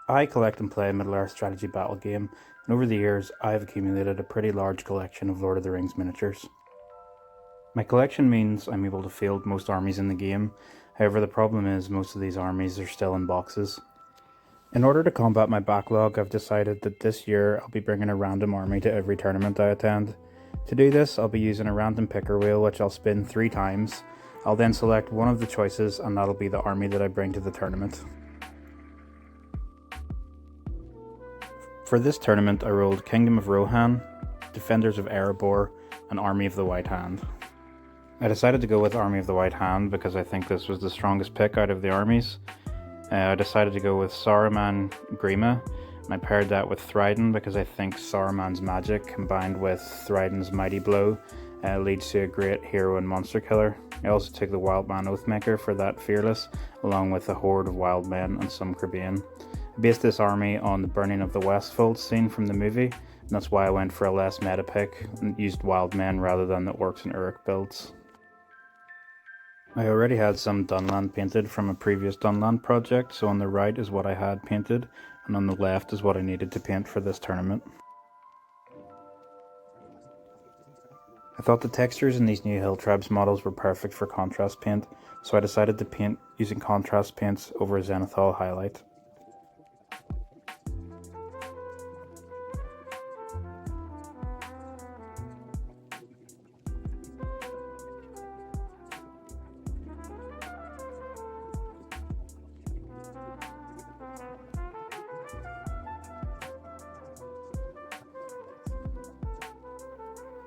I collect and play Middle-earth strategy battle game, and over the years I have accumulated a pretty large collection of Lord of the Rings miniatures. My collection means I'm able to field most armies in the game, however the problem is most of these armies are still in boxes. In order to combat my backlog, I've decided that this year I'll be bringing a random army to every tournament I attend. To do this, I'll be using a random picker wheel which I'll spin 3 times. I'll then select one of the choices and that'll be the army that I bring to the tournament. For this tournament I rolled Kingdom of Rohan, Defenders of Erebor, and Army of the White Hand. I decided to go with Army of the White Hand because I think this was the strongest pick out of the armies. I decided to go with Saruman Grima, and I paired that with Thryden because I think Saruman's magic combined with Thryden's mighty blow leads to a great hero and monster killer. I also took the Wildman Oathmaker for that fearless, along with a horde of wild men and some Crebain. I based this army on the burning of the Westfold scene from the movie, and that's why I went for a less meta pick and used wild men rather than the Orcs and Uruk builds. I already had some Dunland painted from a previous Dunland project, so on the right is what I had painted, and on the left is what I needed to paint for this tournament. I thought the textures in these new Hill Tribes models were perfect for contrast paint, so I decided to paint using contrast paints over Zenithal Highlight.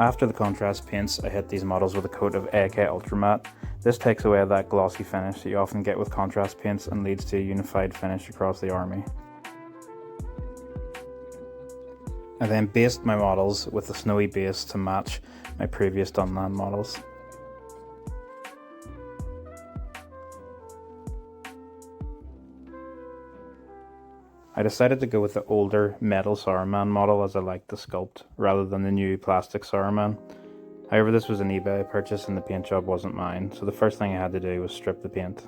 After the contrast paints, I hit these models with a coat of AK Ultramatte. This takes away that glossy finish that you often get with contrast paints and leads to a unified finish across the army. I then based my models with a snowy base to match my previous Dunland models. I decided to go with the older metal Saruman model as I liked the sculpt, rather than the new plastic Saruman. However, this was an eBay purchase and the paint job wasn't mine, so the first thing I had to do was strip the paint.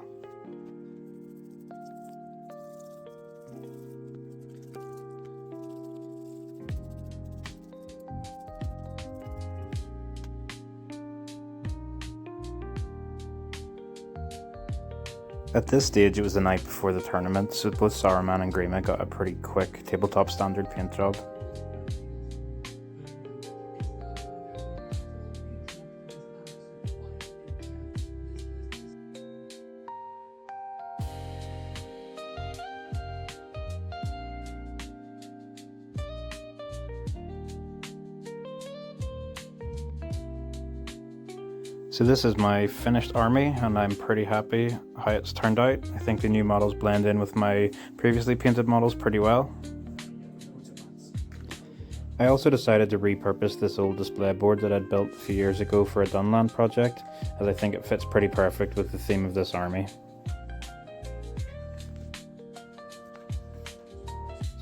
At this stage it was the night before the tournament, so both Saruman and Grima got a pretty quick tabletop standard paint job. So this is my finished army and I'm pretty happy how it's turned out. I think the new models blend in with my previously painted models pretty well. I also decided to repurpose this old display board that I'd built a few years ago for a Dunland project, as I think it fits pretty perfect with the theme of this army.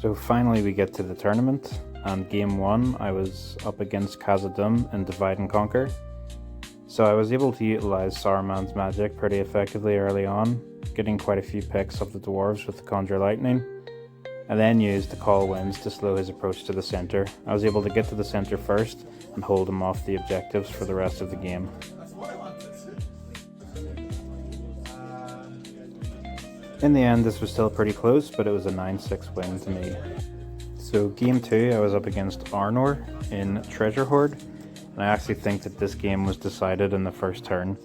So finally we get to the tournament, and game 1 I was up against Khazad-dûm in Divide and Conquer. So I was able to utilise Saruman's magic pretty effectively early on, getting quite a few picks of the dwarves with the Conjure Lightning. I then used the Call Winds to slow his approach to the centre. I was able to get to the centre first and hold him off the objectives for the rest of the game. In the end this was still pretty close, but it was a 9-6 win to me. So game 2 I was up against Arnor in Treasure Hoard. And I actually think that this game was decided in the first turn.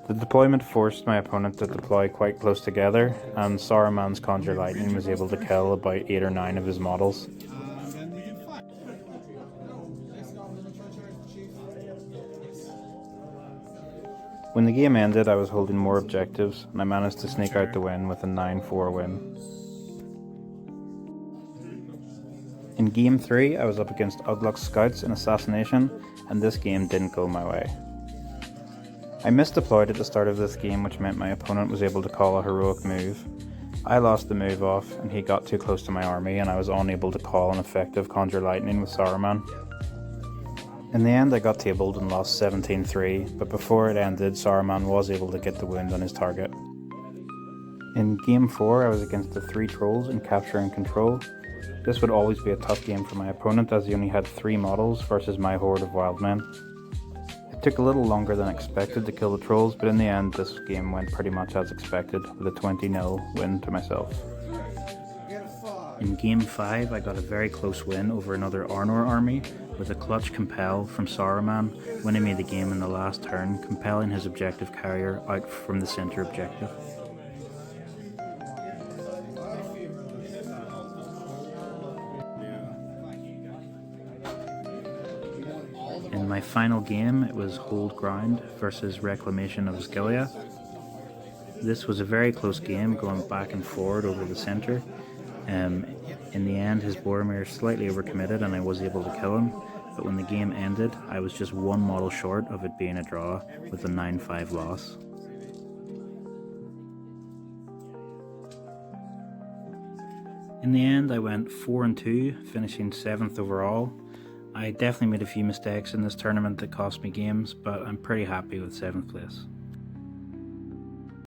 The deployment forced my opponent to deploy quite close together, and Saruman's Conjure Lightning was able to kill about 8 or 9 of his models. When the game ended I was holding more objectives, and I managed to sneak out the win with a 9-4 win. In game 3 I was up against Ugluk's Scouts in Assassination, and this game didn't go my way. I misdeployed at the start of this game, which meant my opponent was able to call a heroic move. I lost the move off and he got too close to my army and I was unable to call an effective Conjure Lightning with Saruman. In the end I got tabled and lost 17-3, but before it ended Saruman was able to get the wound on his target. In game 4 I was against the 3 trolls in capture and control. This would always be a tough game for my opponent as he only had 3 models versus my horde of wild men. It took a little longer than expected to kill the trolls, but in the end this game went pretty much as expected with a 20-0 win to myself. In game 5 I got a very close win over another Arnor army with a clutch compel from Saruman, winning me the game in the last turn, compelling his objective carrier out from the center objective. In my final game it was Hold Ground versus Reclamation of Scylla. This was a very close game, going back and forward over the center. In the end his Boromir slightly overcommitted and I was able to kill him, but when the game ended I was just one model short of it being a draw with a 9-5 loss. In the end I went 4-2, finishing 7th overall. I definitely made a few mistakes in this tournament that cost me games, but I'm pretty happy with 7th place.